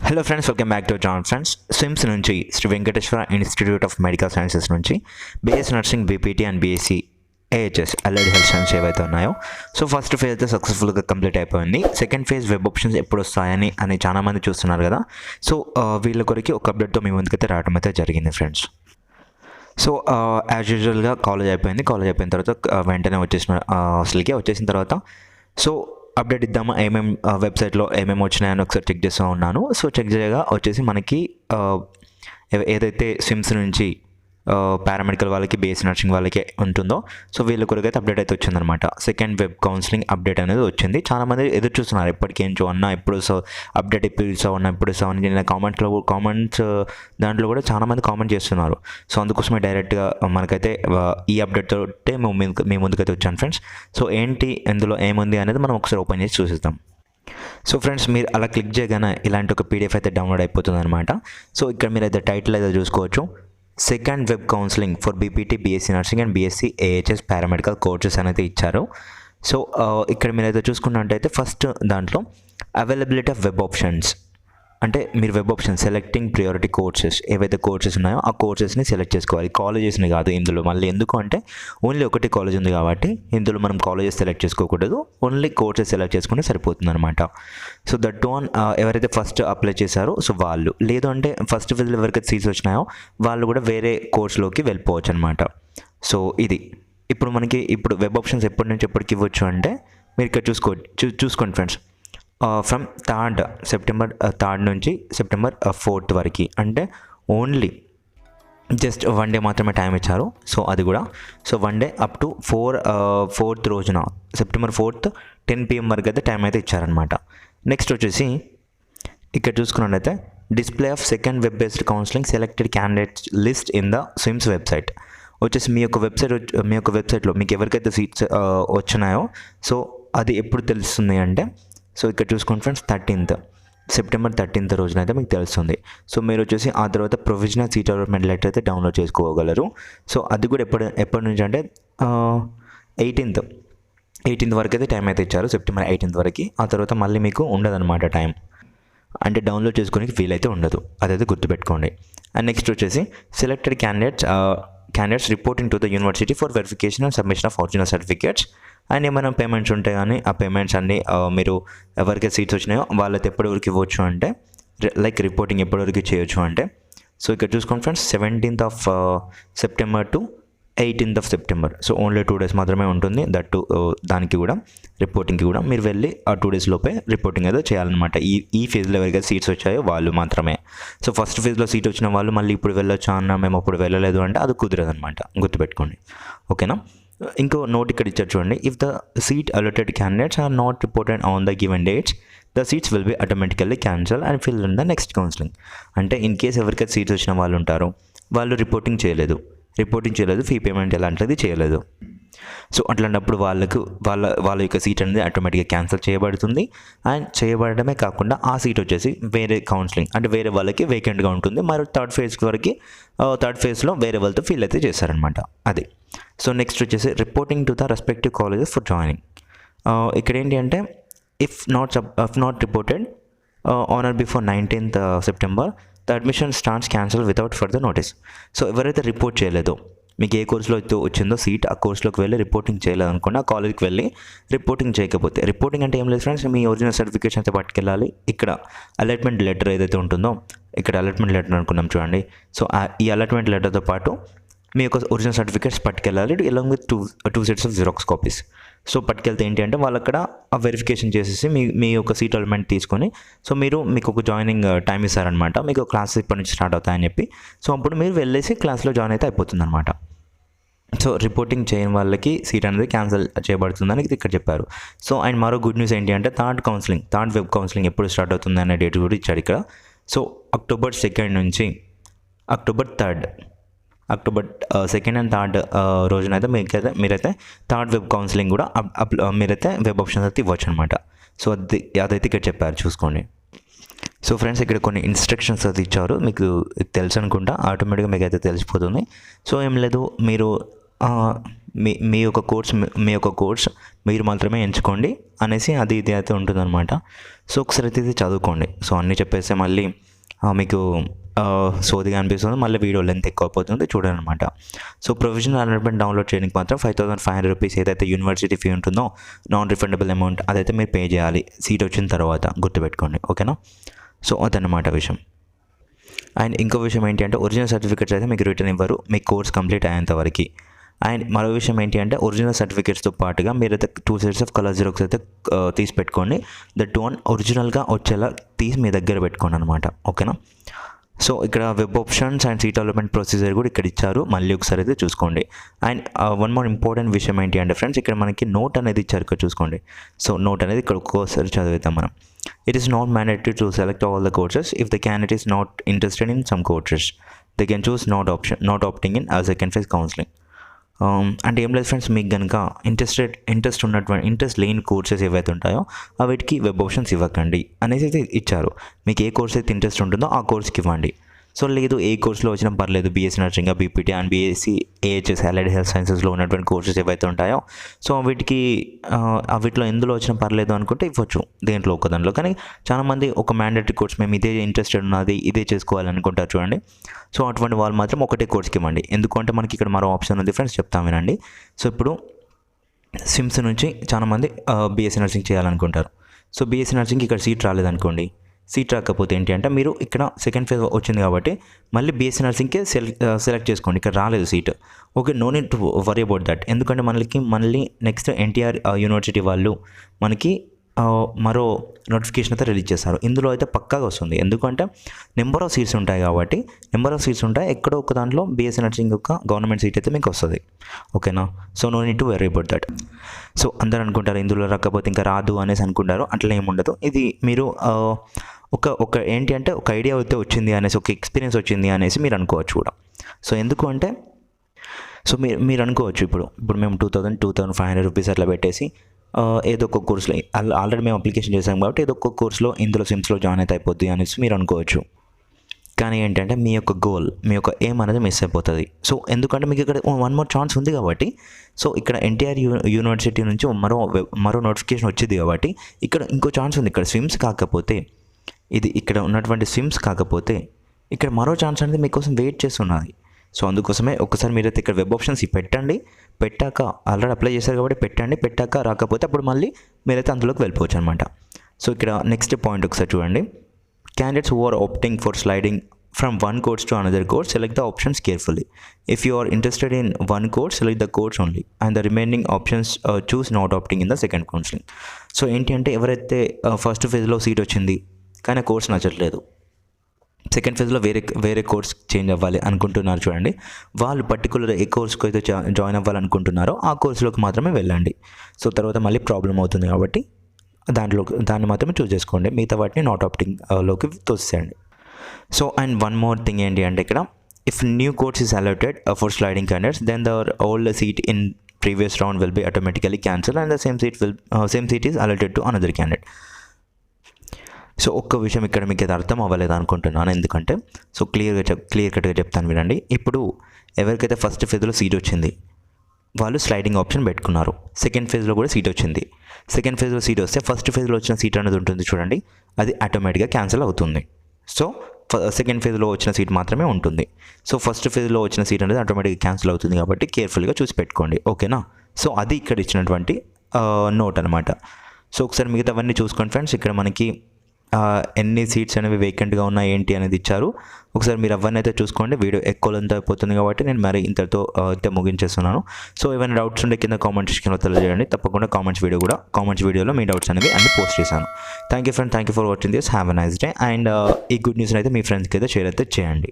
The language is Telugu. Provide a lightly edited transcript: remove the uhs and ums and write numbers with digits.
Hello friends, welcome back to John friends. SVIMS నుంచి Sri Venkateswara institute of medical sciences నుంచి BS nursing, BPT and BSc AHS allied health science ఏవైతే ఉన్నాయో, సో ఫస్ట్ ఫేజ్ అయితే సక్సెస్ఫుల్గా కంప్లీట్ అయిపోయింది. సెకండ్ ఫేజ్ వెబ్ ఆప్షన్స్ ఎప్పుడు వస్తాయని చాలామంది చూస్తున్నారు కదా. సో వీళ్ళ కొరికి ఒక అప్డేట్తో మీ ముందుకైతే రావడం అయితే జరిగింది ఫ్రెండ్స్. సో యాజ్ యూజువల్గా కాలేజ్ అయిపోయిన తర్వాత వెంటనే వచ్చేసిన తర్వాత సో అప్డేట్ ఇద్దామా, వెబ్సైట్లో ఏమేమి వచ్చినాయని ఒకసారి చెక్ చేస్తూ ఉన్నాను. సో చెక్ చేయగా వచ్చేసి మనకి ఏదైతే స్విమ్స్ నుంచి పారామెడికల్ వాళ్ళకి, బీఎస్సీ నర్సింగ్ వాళ్ళకి ఉంటుందో, సో వీళ్ళ కొరకు అయితే అప్డేట్ అయితే వచ్చిందనమాట. సెకండ్ వెబ్ కౌన్సిలింగ్ అప్డేట్ అనేది వచ్చింది. చాలామంది ఎదురు చూస్తున్నారు, ఎప్పటికేంచో అన్న ఎప్పుడు అప్డేట్ ఎప్పుడు ఇస్తావు అని. నేను కామెంట్స్ దాంట్లో కూడా చాలామంది కామెంట్ చేస్తున్నారు. సో అందుకోసమే డైరెక్ట్గా మనకైతే ఈ అప్డేట్ తోటే మీ ముందుకైతే వచ్చాను ఫ్రెండ్స్. సో ఏంటి ఇందులో ఏముంది అనేది మనం ఒకసారి ఓపెన్ చేసి చూసిద్దాం. సో ఫ్రెండ్స్, మీరు అలా క్లిక్ చేయగానే ఇలాంటి ఒక పీడిఎఫ్ అయితే డౌన్లోడ్ అయిపోతుంది అనమాట. సో ఇక్కడ మీరు అయితే టైటిల్ అయితే చూసుకోవచ్చు, second web counselling for BPT, BSc nursing and BSc AHS paramedical courses అనేది ఇచ్చారు. సో ఇక్కడ మీరైతే చూసుకున్నట్టయితే ఫస్ట్ దాంట్లో అవైలబిలిటీ ఆఫ్ వెబ్ ఆప్షన్స్, అంటే మీరు web option selecting priority courses, ఏవైతే కోర్సెస్ ఉన్నాయో ఆ కోర్సెస్ని సెలెక్ట్ చేసుకోవాలి. కాలేజెస్ని కాదు ఇందులో. మళ్ళీ ఎందుకు అంటే ఓన్లీ ఒకటి కాలేజ్ ఉంది కాబట్టి ఇందులో మనం కాలేజెస్ సెలెక్ట్ చేసుకోకూడదు, ఓన్లీ కోర్సెస్ సెలెక్ట్ చేసుకుంటే సరిపోతుంది అనమాట. సో దట్ వన్ ఎవరైతే ఫస్ట్ అప్లై చేశారో సో వాళ్ళు, లేదు అంటే ఫస్ట్ ఫేజ్లో ఎవరికైతే సీట్స్ వచ్చినాయో వాళ్ళు కూడా వేరే కోర్స్లోకి వెళ్ళిపోవచ్చు అనమాట. సో ఇది ఇప్పుడు వెబ్ ఆప్షన్స్ ఎప్పటి నుంచి ఎప్పటికి ఇవ్వచ్చు అంటే మీరు ఇక్కడ చూసుకోండి ఫ్రెండ్స్. ఫ్రమ్ సెప్టెంబర్ 3 నుంచి సెప్టెంబర్ 4 వరకు, అంటే ఓన్లీ జస్ట్ 1 డే మాత్రమే టైం ఇచ్చారు. సో అది కూడా one day up to 4th రోజున, సెప్టెంబర్ 4th 10 PM వరకు అయితే టైం అయితే ఇచ్చారనమాట. నెక్స్ట్ వచ్చేసి ఇక్కడ చూసుకున్నట్లయితే display of second web based counselling selected candidates list in the SVIMS website. వచ్చేసి మీ యొక్క వెబ్సైట్లో మీకు ఎవరికైతే సీట్స్ వచ్చినాయో సో అది ఎప్పుడు తెలుస్తుంది అంటే, సో ఇక్కడ చూసుకోండి ఫ్రెండ్స్, సెప్టెంబర్ 13th రోజున అయితే మీకు తెలుస్తుంది. సో మీరు వచ్చేసి ఆ తర్వాత ప్రొవిజనల్ సీట్ అలాట్మెంట్ లెటర్ అయితే డౌన్లోడ్ చేసుకోగలరు. సో అది కూడా ఎప్పటి నుంచి అంటే 18th వరకు అయితే టైం అయితే ఇచ్చారు, సెప్టెంబర్ 18th వరకు. ఆ తర్వాత మళ్ళీ మీకు ఉండదన్నమాట టైం, అంటే డౌన్లోడ్ చేసుకోనికి వీలైతే ఉండదు, అదైతే గుర్తుపెట్టుకోండి. అండ్ నెక్స్ట్ వచ్చేసి selected candidates reporting to the university for verification and submission of original certificates. And ఏమైనా పేమెంట్స్ ఉంటాయి కానీ ఆ పేమెంట్స్ అన్నీ మీరు ఎవరికైతే సీట్స్ వచ్చినాయో వాళ్ళైతే ఎప్పటివరకు ఇవ్వచ్చు అంటే, లైక్ రిపోర్టింగ్ ఎప్పటివరకు చేయొచ్చు అంటే, సో ఇక్కడ చూసుకోండి friends, 17th of September to 18th of September. So only 2 days మాత్రమే ఉంటుంది. దట్టు దానికి కూడా రిపోర్టింగ్కి కూడా మీరు వెళ్ళి ఆ 2 days లోపే రిపోర్టింగ్ అయితే చేయాలన్నమాట. ఈ ఫేజ్లో ఎవరికైతే సీట్స్ వచ్చాయో వాళ్ళు మాత్రమే. సో ఫస్ట్ ఫేజ్లో సీట్ వచ్చిన వాళ్ళు మళ్ళీ ఇప్పుడు వెళ్ళొచ్చా అన్న, మేము అప్పుడు వెళ్ళలేదు అంటే అది కుదరదు అనమాట, గుర్తుపెట్టుకోండి. ఓకేనా. ఇంకో నోట్ ఇక్కడ ఇచ్చారు చూడండి, if the seat allotted candidates are not reported on the given dates the seats will be automatically cancel and fill in the next counselling. అంటే ఇన్ కేస్ ఎవరికైతే సీట్స్ వచ్చిన వాళ్ళు ఉంటారో వాళ్ళు రిపోర్టింగ్ చేయలేదు, ఫీ పేమెంట్ ఎలాంటిది చేయలేదు. సో అట్లాంటప్పుడు వాళ్ళ యొక్క సీట్ అనేది ఆటోమేటిక్గా క్యాన్సిల్ చేయబడుతుంది. అండ్ చేయబడమే కాకుండా ఆ సీట్ వచ్చేసి వేరే కౌన్సిలింగ్ అంటే వేరే వాళ్ళకి వేకెంట్గా ఉంటుంది. మరి థర్డ్ ఫేజ్లో వేరే వాళ్ళతో ఫిల్ అయితే చేస్తారనమాట. అది. సో నెక్స్ట్ వచ్చేసి reporting to the respective colleges for joining. ఇక్కడ ఏంటి అంటే if not reported on are before 19th September the admission starts cancel without further notice. So ఎవరైతే రిపోర్ట్ చేయలేదో, మీకు ఏ కోర్సులో అయితే వచ్చిందో సీట్, ఆ కోర్సులోకి వెళ్ళి రిపోర్టింగ్ చేయలేదు అనుకోండి, ఆ కాలేజ్కి వెళ్ళి రిపోర్టింగ్ చేయకపోతే, రిపోర్టింగ్ అంటే ఏం లేదు ఫ్రెండ్స్, మీ ఒరిజినల్ సర్టిఫికేషన్ అయితే పట్టుకెళ్ళాలి. ఇక్కడ అలాట్మెంట్ లెటర్ ఏదైతే ఉంటుందో, ఇక్కడ అలాట్మెంట్ లెటర్ అనుకున్నాం చూడండి. సో ఈ అలాట్మెంట్ లెటర్తో పాటు మీ యొక్క ఒరిజినల్ సర్టిఫికేట్స్ పట్టుకెళ్ళాలి, along with two sets of xerox copies. So పట్టుకెళ్తే ఏంటి అంటే వాళ్ళు అక్కడ ఆ వెరిఫికేషన్ చేసేసి మీ యొక్క సీట్ అలాట్మెంట్ తీసుకొని, సో మీకు ఒక జాయినింగ్ టైం ఇస్తారనమాట. మీకు క్లాసెస్ ఇప్పటి నుంచి స్టార్ట్ అవుతాయని చెప్పి, సో అప్పుడు మీరు వెళ్ళేసి క్లాస్లో జాయిన్ అయితే అయిపోతుంది అనమాట. సో రిపోర్టింగ్ చేయని వాళ్ళకి సీట్ అనేది క్యాన్సిల్ చేయబడుతుందని ఇక్కడ చెప్పారు. సో అండ్ మరో గుడ్ న్యూస్ ఏంటి అంటే థర్డ్ వెబ్ కౌన్సిలింగ్ ఎప్పుడు స్టార్ట్ అవుతుంది అనే డేట్ కూడా ఇచ్చాడు ఇక్కడ. సో October 2nd నుంచి October 3rd, October 2nd and 3rd రోజున అయితే మీరైతే థర్డ్ వెబ్ కౌన్సిలింగ్ కూడా మీరైతే వెబ్ ఆప్షన్స్ అయితే ఇవ్వచ్చు అనమాట. సో అదైతే ఇక్కడ చెప్పారు, చూసుకోండి. సో ఫ్రెండ్స్, ఇక్కడ కొన్ని ఇన్స్ట్రక్షన్స్ అది ఇచ్చారు, మీకు తెలుసు అనుకుంటా, ఆటోమేటిక్గా మీకు అయితే తెలిసిపోతుంది. సో ఏం లేదు, మీరు మీ యొక్క కోర్స్ మీరు మాత్రమే ఎంచుకోండి అనేసి అది ఇది అయితే ఉంటుందన్నమాట. సో ఒకసారి అయితే ఇది చదువుకోండి. సో అన్నీ చెప్పేస్తే మళ్ళీ మీకు సోదిగా అనిపిస్తుంది, మళ్ళీ వీడియో లెంత్ ఎక్కువ అయిపోతుంది చూడండి అనమాట. సో ప్రొవిజనల్ అలాట్మెంట్ డౌన్లోడ్ చేయడానికి మాత్రం 5,500 రూపీస్ ఏదైతే యూనివర్సిటీ ఫీ ఉంటుందో నాన్ రిఫండబుల్ అమౌంట్ అదైతే మీరు పే చేయాలి సీట్ వచ్చిన తర్వాత, గుర్తుపెట్టుకోండి. ఓకేనా? సో అదన్నమాట విషయం. అండ్ ఇంకో విషయం ఏంటి అంటే ఒరిజినల్ సర్టిఫికేట్స్ అయితే మీకు రిటర్న్ ఇవ్వరు మీ కోర్స్ కంప్లీట్ అయ్యేంత వరకు. అండ్ మరో విషయం ఏంటి అంటే ఒరిజినల్ సర్టిఫికేట్స్తో పాటుగా మీరైతే 2 సెట్స్ ఆఫ్ కలర్ జిరాక్స్ అయితే తీసి పెట్టుకోండి. దట్ వన్ ఒరిజినల్గా వచ్చేలా తీసి మీ దగ్గర పెట్టుకోండి అనమాట. ఓకేనా? సో ఇక్కడ web options and seat allotment procedure కూడా ఇక్కడ ఇచ్చారు, మళ్ళీ ఒకసారి అయితే చూసుకోండి. అండ్ వన్ మోర్ ఇంపార్టెంట్ విషయం ఏంటి అంటే ఫ్రెండ్స్, ఇక్కడ మనకి నోట్ అనేది ఇచ్చారు, ఇక్కడ చూసుకోండి. సో నోట్ అనేది ఇక్కడ ఒక్కోసారి చదివిద్దాం మనం. It is not mandatory to select all the courses. If the candidate is not interested in some courses, they can choose not opting in as second phase counseling. అంటే ఏం లేదు ఫ్రెండ్స్, మీకు కనుక ఇంట్రెస్ట్ లేని కోర్సెస్ ఏవైతే ఉంటాయో వీటికి వెబ్ ఆప్షన్స్ ఇవ్వకండి అనేసి అయితే ఇచ్చారు. మీకు ఏ కోర్స్ అయితే ఇంట్రెస్ట్ ఉంటుందో ఆ కోర్స్కి ఇవ్వండి. సో లేదు ఏ కోర్సులో వచ్చినా పర్లేదు, BSc nursing, BPT and BSc AHS allied health సైన్సెస్లో ఉన్నటువంటి కోర్సెస్ ఏవైతే ఉంటాయో సో వీటిలో ఎందులో వచ్చినా పర్లేదు అనుకుంటే ఇవ్వచ్చు దేంట్లో ఒక దాంట్లో. కానీ చాలామంది ఒక మ్యాండేటరీ కోర్స్ మేము ఇదే ఇంట్రెస్టెడ్ ఉన్నది ఇదే చేసుకోవాలనుకుంటారు చూడండి. సో అటువంటి వాళ్ళు మాత్రం ఒకటే కోర్స్కి ఇవ్వండి. ఎందుకంటే మనకి ఇక్కడ మరో ఆప్షన్ ఉంది ఫ్రెండ్స్, చెప్తాం వినండి. సో ఇప్పుడు సిమ్స్ నుంచి చాలామంది బీఎస్సీ నర్సింగ్ చేయాలనుకుంటారు. సో బీఎస్సీ నర్సింగ్కి ఇక్కడ సీట్ రాలేదనుకోండి, సీట్ రాకపోతే ఏంటి అంటే మీరు ఇక్కడ సెకండ్ ఫేజ్ వచ్చింది కాబట్టి మళ్ళీ బీఎస్సీ నర్సింగ్కే సెలెక్ట్ చేసుకోండి. ఇక్కడ రాలేదు seat, okay, no need to worry about that. ఎందుకంటే మళ్ళీ నెక్స్ట్ ఎన్టీఆర్ యూనివర్సిటీ వాళ్ళు మనకి మరో నోటిఫికేషన్ అయితే రిలీజ్ చేస్తారు. ఇందులో అయితే పక్కాగా వస్తుంది, ఎందుకంటే నెంబర్ ఆఫ్ సీట్స్ ఉంటాయి కాబట్టి. ఎక్కడో ఒక దాంట్లో బీఎస్సీ నర్సింగ్ యొక్క గవర్నమెంట్ సీట్ అయితే మీకు వస్తుంది. ఓకేనా? So no need to worry about that. So అందరూ అనుకుంటారు ఇందులో రాకపోతే ఇంకా రాదు అనేసి అనుకుంటారు, అట్లా ఏమి ఉండదు. ఇది మీరు ఒక ఏంటి అంటే ఒక ఐడియా అయితే వచ్చింది అనేసి, ఒక ఎక్స్పీరియన్స్ వచ్చింది అనేసి మీరు అనుకోవచ్చు కూడా. సో ఎందుకు అంటే సో మీరు అనుకోవచ్చు ఇప్పుడు మేము 2,500 రూపీస్ అట్లా పెట్టేసి ఏదో ఒక కోర్సులో ఆల్రెడీ మేము అప్లికేషన్ చేసాం కాబట్టి ఏదో ఒక కోర్సులో ఇందులో సిమ్స్లో జాయిన్ అయితే అయిపోద్ది అనేసి మీరు అనుకోవచ్చు. కానీ ఏంటంటే మీ యొక్క గోల్, మీ యొక్క ఎయిమ్ అనేది మిస్ అయిపోతుంది. సో ఎందుకంటే మీకు ఇక్కడ వన్ మోర్ ఛాన్స్ ఉంది కాబట్టి. సో ఇక్కడ ఎన్టీఆర్ యూనివర్సిటీ నుంచి మరో నోటిఫికేషన్ వచ్చింది కాబట్టి ఇక్కడ ఇంకో ఛాన్స్ ఉంది. ఇక్కడ స్విమ్స్ కాకపోతే ఇక్కడ ఉన్నటువంటి స్విమ్స్ కాకపోతే ఇక్కడ మరో ఛాన్స్ అనేది మీకోసం వెయిట్ చేస్తున్నది. సో అందుకోసమే ఒకసారి మీరైతే ఇక్కడ వెబ్ ఆప్షన్స్ పెట్టాక ఆల్రెడీ అప్లై చేశారు కాబట్టి పెట్టాక రాకపోతే అప్పుడు మళ్ళీ మీరైతే అందులోకి వెళ్ళిపోవచ్చు అనమాట. సో ఇక్కడ నెక్స్ట్ పాయింట్ ఒకసారి చూడండి. Candidates who are opting for sliding from one course to another course, select the options carefully. If you are interested in one course, select the course only, and the remaining options choose not opting in the second counseling. So ఏంటి అంటే ఎవరైతే ఫస్ట్ ఫేజ్లో సీట్ వచ్చింది కానీ కోర్స్ నచ్చట్లేదు, సెకండ్ ఫేజ్లో వేరే కోర్స్ చేంజ్ అవ్వాలి అనుకుంటున్నారు చూడండి, వాళ్ళు పర్టికులర్ ఏ కోర్స్కి అయితే జాయిన్ అవ్వాలనుకుంటున్నారో ఆ కోర్సులోకి మాత్రమే వెళ్ళండి. సో తర్వాత మళ్ళీ ప్రాబ్లం అవుతుంది కాబట్టి దాన్ని మాత్రమే చూస్ చేసుకోండి, మిగతా వాటిని నాట్ ఆప్టింగ్ లోకి తోసేయండి. So and one more thing ఏంటి అంటే ఇక్కడ if new course is allotted for sliding candidates then the old seat in previous round will be automatically cancel and the same seat is allotted to another candidate. So ఒక్క విషయం ఇక్కడ మీకు ఇది అర్థం అవ్వలేదు అనుకుంటున్నాను, ఎందుకంటే సో క్లియర్ కట్గా చెప్తాను వినండి. ఇప్పుడు ఎవరికైతే ఫస్ట్ ఫేజ్లో సీట్ వచ్చింది వాళ్ళు స్లైడింగ్ ఆప్షన్ పెట్టుకున్నారు, సెకండ్ ఫేజ్లో కూడా సీట్ వచ్చింది. సెకండ్ ఫేజ్లో సీట్ వస్తే ఫస్ట్ ఫేజ్లో వచ్చిన సీట్ అనేది ఉంటుంది చూడండి, అది ఆటోమేటిక్గా క్యాన్సిల్ అవుతుంది. సో సెకండ్ ఫేజ్లో వచ్చిన సీట్ మాత్రమే ఉంటుంది. సో ఫస్ట్ ఫేజ్లో వచ్చిన సీట్ అనేది ఆటోమేటిక్గా క్యాన్సిల్ అవుతుంది కాబట్టి కేర్ఫుల్గా చూసి పెట్టుకోండి. ఓకేనా? సో అది ఇక్కడ ఇచ్చినటువంటి నోట్ అనమాట. సో ఒకసారి మిగతావన్నీ చూసుకోండి ఫ్రెండ్స్. ఇక్కడ మనకి ఎన్ని సీట్స్ అనేవి వేకెంట్గా ఉన్నాయి ఏంటి అనేది ఇచ్చారు. ఒకసారి మీరు అవన్నీ అయితే చూసుకోండి. వీడియో ఎక్కువ లెంత్ అయిపోతుంది కాబట్టి నేను మరి ఇంతతో అయితే ముగించేస్తున్నాను. సో ఏమైనా డౌట్స్ ఉంటే కింద కామెంట్ సెక్షన్లో తెలియజేయండి. తప్పకుండా కామెంట్స్ వీడియోలో మీ డౌట్స్ అనేవి అన్ని పోస్ట్ చేశాను. Thank you for watching this. Have a nice day. And ఈ గుడ్ న్యూస్ని అయితే మీ ఫ్రెండ్స్కి అయితే షేర్ అయితే చేయండి.